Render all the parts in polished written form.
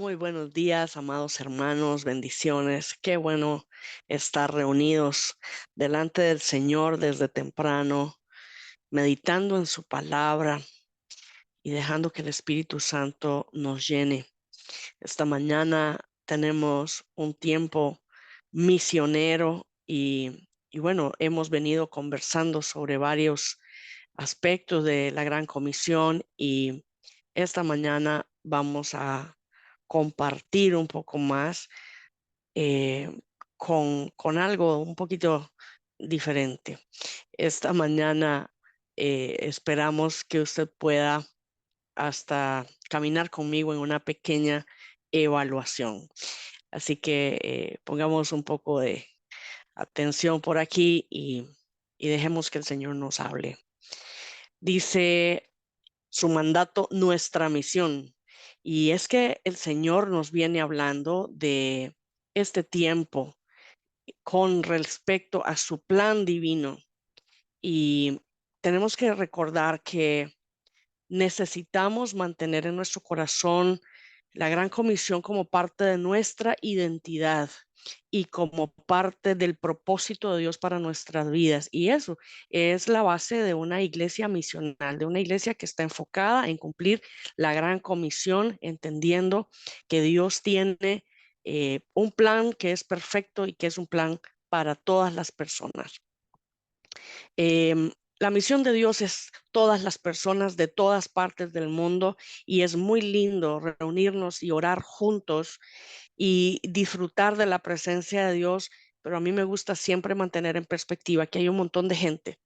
Muy buenos días, amados hermanos, bendiciones. Qué bueno estar reunidos delante del Señor desde temprano, meditando en su palabra y dejando que el Espíritu Santo nos llene. Esta mañana tenemos un tiempo misionero y bueno, hemos venido conversando sobre varios aspectos de la Gran Comisión y esta mañana vamos a compartir un poco más eh, con algo un poquito diferente. Esta mañana esperamos que usted pueda hasta caminar conmigo en una pequeña evaluación. Así que pongamos un poco de atención por aquí y dejemos que el Señor nos hable. Dice su mandato, nuestra misión. Y es que el Señor nos viene hablando de este tiempo con respecto a su plan divino. Y tenemos que recordar que necesitamos mantener en nuestro corazón la gran comisión como parte de nuestra identidad y como parte del propósito de Dios para nuestras vidas. Y eso es la base de una iglesia misional, de una iglesia que está enfocada en cumplir la gran comisión, entendiendo que Dios tiene un plan que es perfecto y que es un plan para todas las personas. La misión de Dios es todas las personas de todas partes del mundo y es muy lindo reunirnos y orar juntos y disfrutar de la presencia de Dios, pero a mí me gusta siempre mantener en perspectiva que hay un montón de gente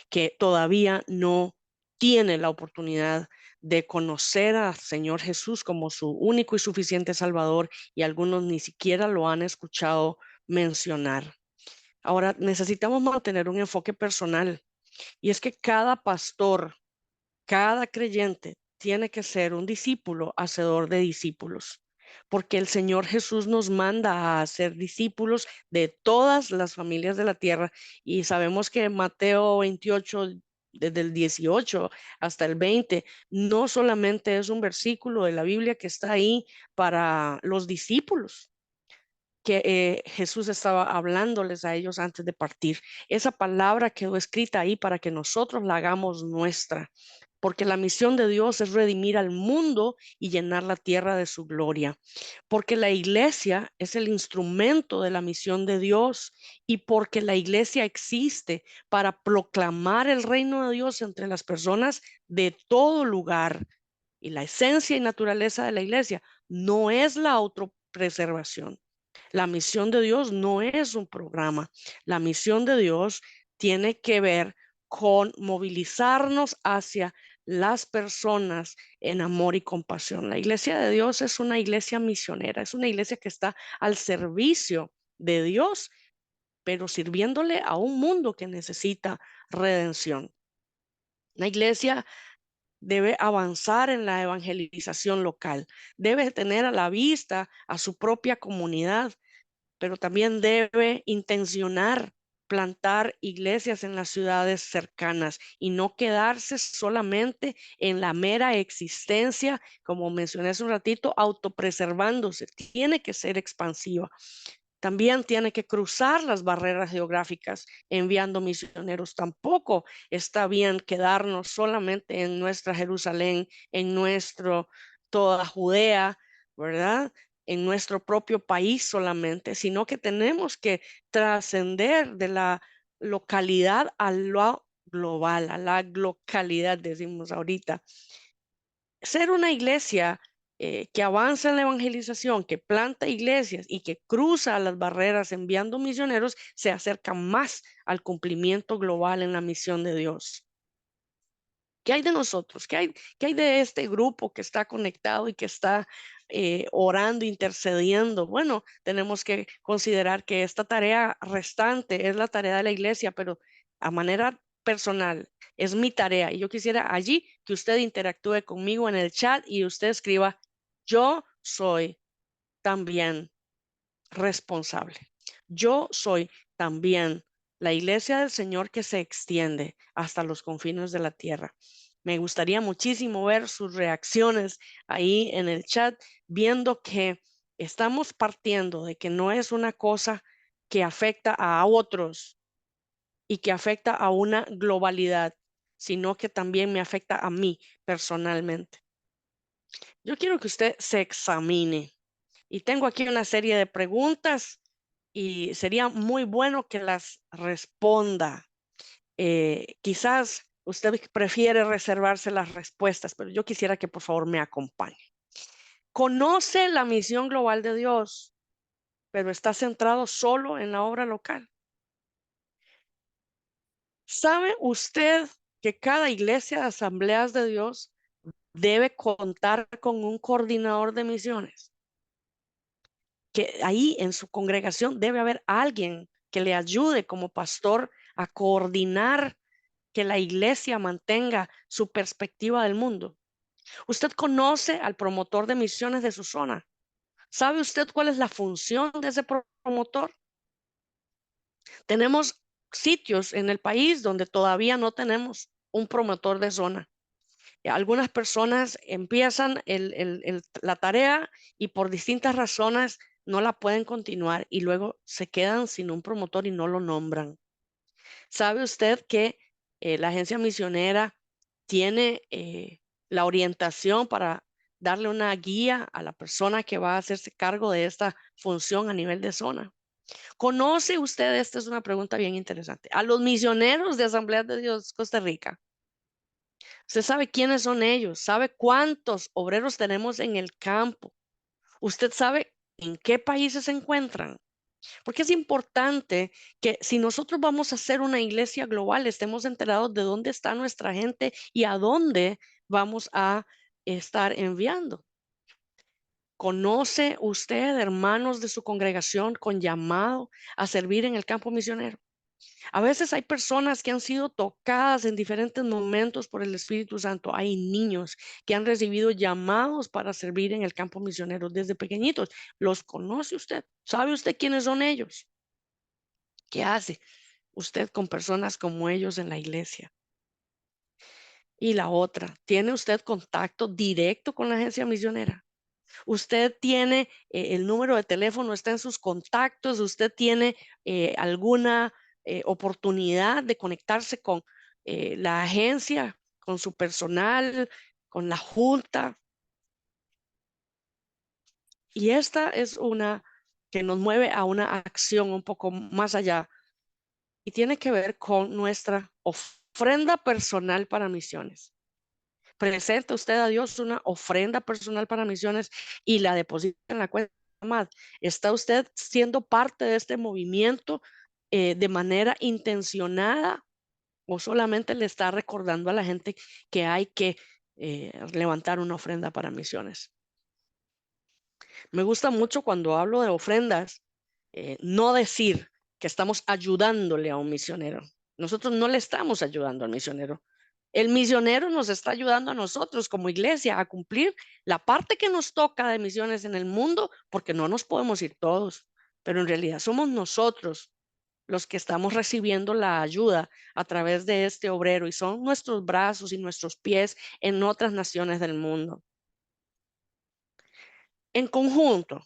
que todavía no tiene la oportunidad de conocer al Señor Jesús como su único y suficiente Salvador y algunos ni siquiera lo han escuchado mencionar. Ahora necesitamos mantener un enfoque personal y es que cada pastor, cada creyente tiene que ser un discípulo, hacedor de discípulos, porque el Señor Jesús nos manda a hacer discípulos de todas las familias de la tierra y sabemos que Mateo 28, desde el 18 hasta el 20, no solamente es un versículo de la Biblia que está ahí para los discípulos que Jesús estaba hablándoles a ellos antes de partir. Esa palabra quedó escrita ahí para que nosotros la hagamos nuestra, porque la misión de Dios es redimir al mundo y llenar la tierra de su gloria, porque la iglesia es el instrumento de la misión de Dios y porque la iglesia existe para proclamar el reino de Dios entre las personas de todo lugar. Y la esencia y naturaleza de la iglesia no es la autopreservación. La misión de Dios no es un programa. La misión de Dios tiene que ver con movilizarnos hacia las personas en amor y compasión. La iglesia de Dios es una iglesia misionera, es una iglesia que está al servicio de Dios, pero sirviéndole a un mundo que necesita redención. La iglesia debe avanzar en la evangelización local, debe tener a la vista a su propia comunidad, pero también debe intencionar plantar iglesias en las ciudades cercanas y no quedarse solamente en la mera existencia, como mencioné hace un ratito, autopreservándose. Tiene que ser expansiva. También tiene que cruzar las barreras geográficas enviando misioneros. Tampoco está bien quedarnos solamente en nuestra Jerusalén, en nuestro toda Judea, ¿verdad? En nuestro propio país solamente, sino que tenemos que trascender de la localidad a lo global, a la localidad, decimos ahorita. Ser una iglesia que avanza en la evangelización, que planta iglesias y que cruza las barreras enviando misioneros, se acerca más al cumplimiento global en la misión de Dios. ¿Qué hay de nosotros? Qué hay de este grupo que está conectado y que está orando, intercediendo? Bueno, tenemos que considerar que esta tarea restante es la tarea de la iglesia, pero a manera personal es mi tarea. Y yo quisiera allí que usted interactúe conmigo en el chat y usted escriba, yo soy también responsable. Yo soy también la iglesia del Señor que se extiende hasta los confines de la tierra. Me gustaría muchísimo ver sus reacciones ahí en el chat, viendo que estamos partiendo de que no es una cosa que afecta a otros y que afecta a una globalidad, sino que también me afecta a mí personalmente. Yo quiero que usted se examine y tengo aquí una serie de preguntas y sería muy bueno que las responda. Quizás usted prefiere reservarse las respuestas, pero yo quisiera que por favor me acompañe. Conoce la misión global de Dios, pero está centrado solo en la obra local. ¿Sabe usted que cada iglesia de Asambleas de Dios debe contar con un coordinador de misiones? Que ahí en su congregación debe haber alguien que le ayude como pastor a coordinar que la iglesia mantenga su perspectiva del mundo. Usted conoce al promotor de misiones de su zona. ¿Sabe usted cuál es la función de ese promotor? Tenemos sitios en el país donde todavía no tenemos un promotor de zona. Algunas personas empiezan la tarea y por distintas razones no la pueden continuar y luego se quedan sin un promotor y no lo nombran. ¿Sabe usted que la agencia misionera tiene la orientación para darle una guía a la persona que va a hacerse cargo de esta función a nivel de zona? ¿Conoce usted, esta es una pregunta bien interesante, a los misioneros de Asamblea de Dios Costa Rica? Usted sabe quiénes son ellos, sabe cuántos obreros tenemos en el campo. Usted sabe en qué países se encuentran. Porque es importante que si nosotros vamos a hacer una iglesia global, estemos enterados de dónde está nuestra gente y a dónde vamos a estar enviando. ¿Conoce usted hermanos de su congregación con llamado a servir en el campo misionero? A veces hay personas que han sido tocadas en diferentes momentos por el Espíritu Santo. Hay niños que han recibido llamados para servir en el campo misionero desde pequeñitos. ¿Los conoce usted? ¿Sabe usted quiénes son ellos? ¿Qué hace usted con personas como ellos en la iglesia? Y la otra, ¿tiene usted contacto directo con la agencia misionera? Usted tiene el número de teléfono, está en sus contactos, usted tiene alguna oportunidad de conectarse con la agencia, con su personal, con la junta. Y esta es una que nos mueve a una acción un poco más allá y tiene que ver con nuestra ofrenda personal para misiones. Presenta usted a Dios una ofrenda personal para misiones y la deposita en la cuenta. Más. ¿Está usted siendo parte de este movimiento de manera intencionada o solamente le está recordando a la gente que hay que levantar una ofrenda para misiones? Me gusta mucho cuando hablo de ofrendas, no decir que estamos ayudándole a un misionero. Nosotros no le estamos ayudando al misionero. El misionero nos está ayudando a nosotros como iglesia a cumplir la parte que nos toca de misiones en el mundo, porque no nos podemos ir todos, pero en realidad somos nosotros los que estamos recibiendo la ayuda a través de este obrero y son nuestros brazos y nuestros pies en otras naciones del mundo. En conjunto,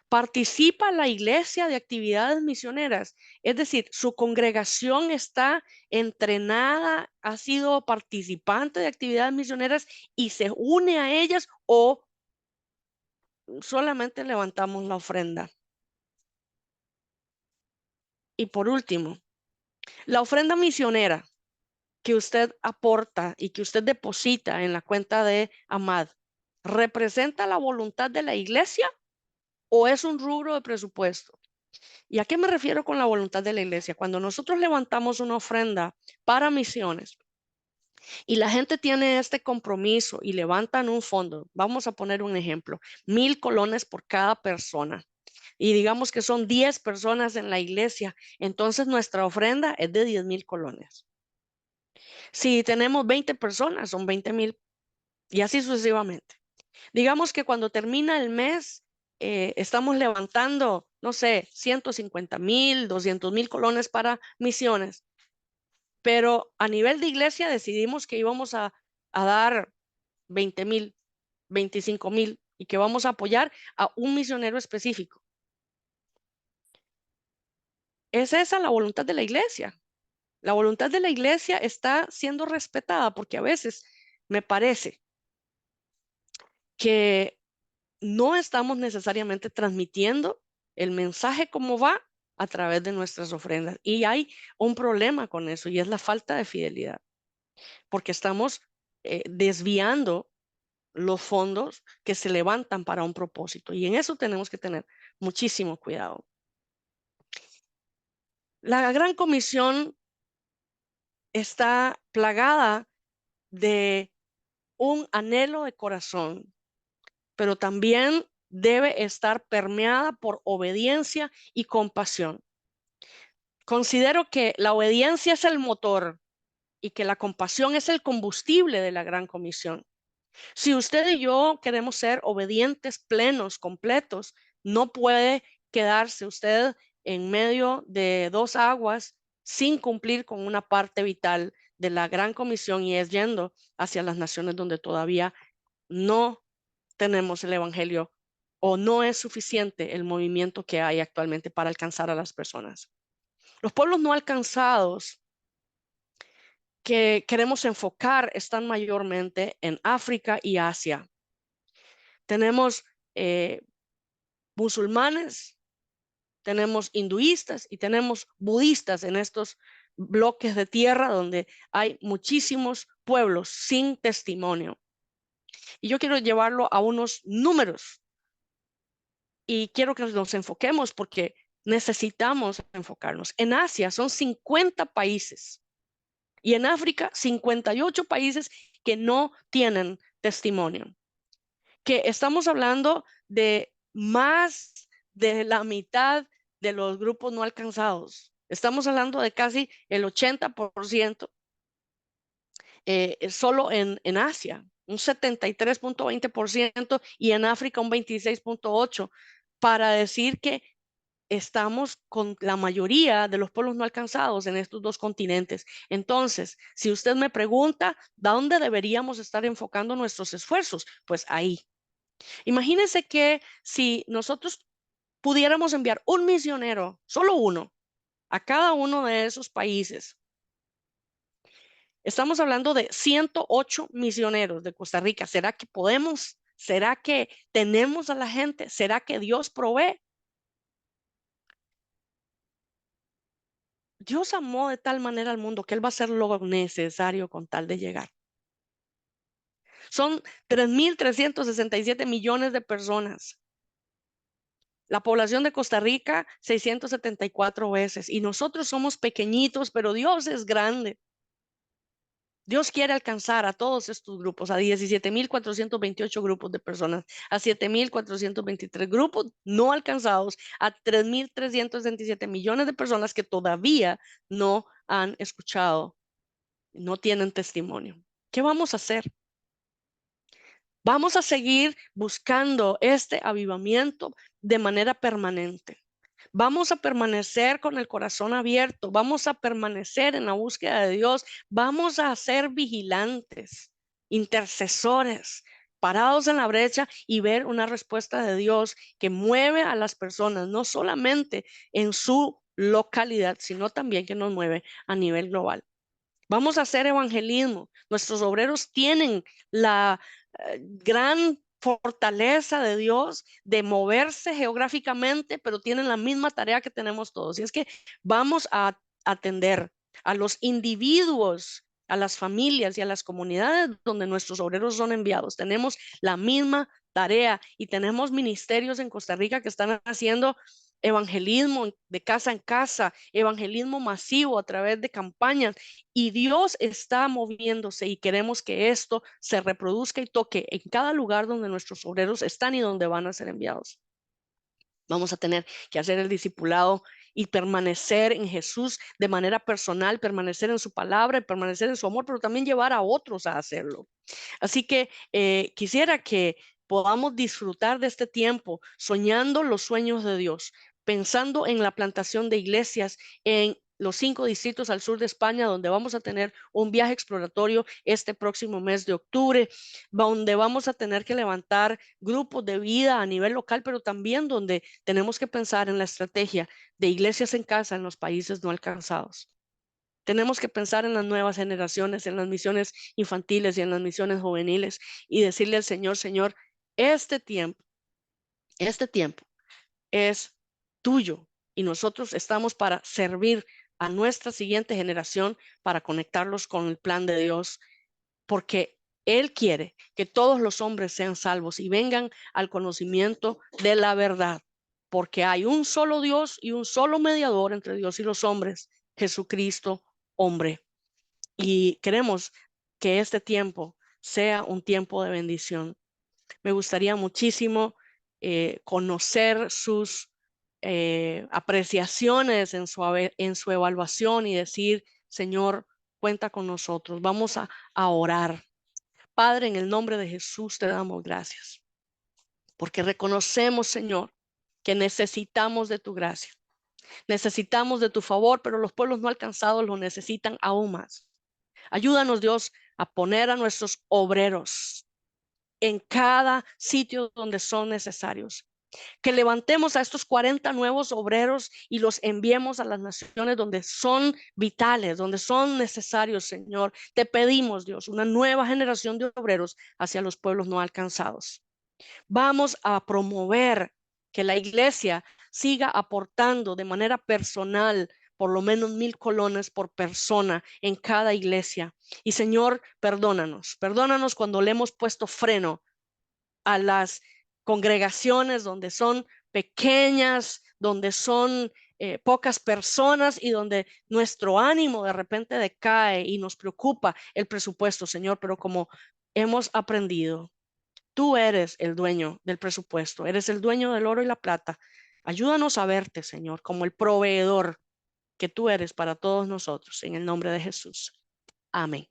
participa la iglesia de actividades misioneras, es decir, su congregación está entrenada, ha sido participante de actividades misioneras y se une a ellas o solamente levantamos la ofrenda. Y por último, la ofrenda misionera que usted aporta y que usted deposita en la cuenta de Amad, ¿representa la voluntad de la iglesia o es un rubro de presupuesto? ¿Y a qué me refiero con la voluntad de la iglesia? Cuando nosotros levantamos una ofrenda para misiones y la gente tiene este compromiso y levantan un fondo, vamos a poner un ejemplo, 1,000 colones por cada persona. Y digamos que son 10 personas en la iglesia, entonces nuestra ofrenda es de 10,000 colones. Si tenemos 20 personas, son 20,000 y así sucesivamente. Digamos que cuando termina el mes, estamos levantando, no sé, 150,000, 200,000 colones para misiones, pero a nivel de iglesia decidimos que íbamos a a dar 20,000, 25,000 y que vamos a apoyar a un misionero específico. ¿Es esa la voluntad de la iglesia? La voluntad de la iglesia está siendo respetada porque a veces me parece que no estamos necesariamente transmitiendo el mensaje como va a través de nuestras ofrendas. Y hay un problema con eso y es la falta de fidelidad, porque estamos desviando los fondos que se levantan para un propósito. Y en eso tenemos que tener muchísimo cuidado. La Gran Comisión está plagada de un anhelo de corazón, pero también debe estar permeada por obediencia y compasión. Considero que la obediencia es el motor y que la compasión es el combustible de la Gran Comisión. Si usted y yo queremos ser obedientes, plenos, completos, no puede quedarse usted en medio de dos aguas sin cumplir con una parte vital de la Gran Comisión, y es yendo hacia las naciones donde todavía no tenemos el evangelio o no es suficiente el movimiento que hay actualmente para alcanzar a las personas. Los pueblos no alcanzados que queremos enfocar están mayormente en África y Asia. Tenemos musulmanes, tenemos hinduistas y tenemos budistas en estos bloques de tierra donde hay muchísimos pueblos sin testimonio. Y yo quiero llevarlo a unos números y quiero que nos enfoquemos porque necesitamos enfocarnos. En Asia son 50 países y en África 58 países que no tienen testimonio. Que estamos hablando de más de la mitad de los grupos no alcanzados. Estamos hablando de casi el 80% solo en Asia, un 73,20% y en África un 26,8%, para decir que estamos con la mayoría de los pueblos no alcanzados en estos dos continentes. Entonces, si usted me pregunta, ¿dónde deberíamos estar enfocando nuestros esfuerzos? Pues ahí. Imagínense que si nosotros pudiéramos enviar un misionero, solo uno, a cada uno de esos países. Estamos hablando de 108 misioneros de Costa Rica. ¿Será que podemos? ¿Será que tenemos a la gente? ¿Será que Dios provee? Dios amó de tal manera al mundo que Él va a hacer lo necesario con tal de llegar. Son 3,367 millones de personas. La población de Costa Rica, 674 veces. Y nosotros somos pequeñitos, pero Dios es grande. Dios quiere alcanzar a todos estos grupos, a 17,428 grupos de personas, a 7,423 grupos no alcanzados, a 3,327 millones de personas que todavía no han escuchado, no tienen testimonio. ¿Qué vamos a hacer? Vamos a seguir buscando este avivamiento de manera permanente. Vamos a permanecer con el corazón abierto, vamos a permanecer en la búsqueda de Dios, vamos a ser vigilantes, intercesores, parados en la brecha y ver una respuesta de Dios que mueve a las personas, no solamente en su localidad, sino también que nos mueve a nivel global. Vamos a hacer evangelismo. Nuestros obreros tienen la gran fortaleza de Dios de moverse geográficamente, pero tienen la misma tarea que tenemos todos. Y es que vamos a atender a los individuos, a las familias y a las comunidades donde nuestros obreros son enviados. Tenemos la misma tarea y tenemos ministerios en Costa Rica que están haciendo evangelismo de casa en casa, evangelismo masivo a través de campañas, y Dios está moviéndose y queremos que esto se reproduzca y toque en cada lugar donde nuestros obreros están y donde van a ser enviados. Vamos a tener que hacer el discipulado y permanecer en Jesús de manera personal, permanecer en su palabra y permanecer en su amor, pero también llevar a otros a hacerlo. Así que quisiera que podamos disfrutar de este tiempo soñando los sueños de Dios, pensando en la plantación de iglesias, en los 5 distritos al sur de España, donde vamos a tener un viaje exploratorio este próximo mes de octubre, donde vamos a tener que levantar grupos de vida a nivel local, pero también donde tenemos que pensar en la estrategia de iglesias en casa en los países no alcanzados. Tenemos que pensar en las nuevas generaciones, en las misiones infantiles y en las misiones juveniles y decirle al Señor, Señor, este tiempo, este tiempo es tuyo y nosotros estamos para servir a nuestra siguiente generación, para conectarlos con el plan de Dios, porque Él quiere que todos los hombres sean salvos y vengan al conocimiento de la verdad, porque hay un solo Dios y un solo mediador entre Dios y los hombres, Jesucristo, hombre. Y queremos que este tiempo sea un tiempo de bendición. Me gustaría muchísimo conocer sus apreciaciones en su evaluación y decir, Señor, cuenta con nosotros. Vamos a orar. Padre, en el nombre de Jesús te damos gracias, porque reconocemos, Señor, que necesitamos de tu gracia. Necesitamos de tu favor, pero los pueblos no alcanzados lo necesitan aún más. Ayúdanos, Dios, a poner a nuestros obreros en cada sitio donde son necesarios. Que levantemos a estos 40 nuevos obreros y los enviemos a las naciones donde son vitales, donde son necesarios, Señor. Te pedimos, Dios, una nueva generación de obreros hacia los pueblos no alcanzados. Vamos a promover que la iglesia siga aportando de manera personal por lo menos 1,000 colones por persona en cada iglesia. Y Señor, perdónanos cuando le hemos puesto freno a las congregaciones donde son pequeñas, donde son pocas personas y donde nuestro ánimo de repente decae y nos preocupa el presupuesto, Señor, pero como hemos aprendido, tú eres el dueño del presupuesto, eres el dueño del oro y la plata. Ayúdanos a verte, Señor, como el proveedor que tú eres para todos nosotros, en el nombre de Jesús. Amén.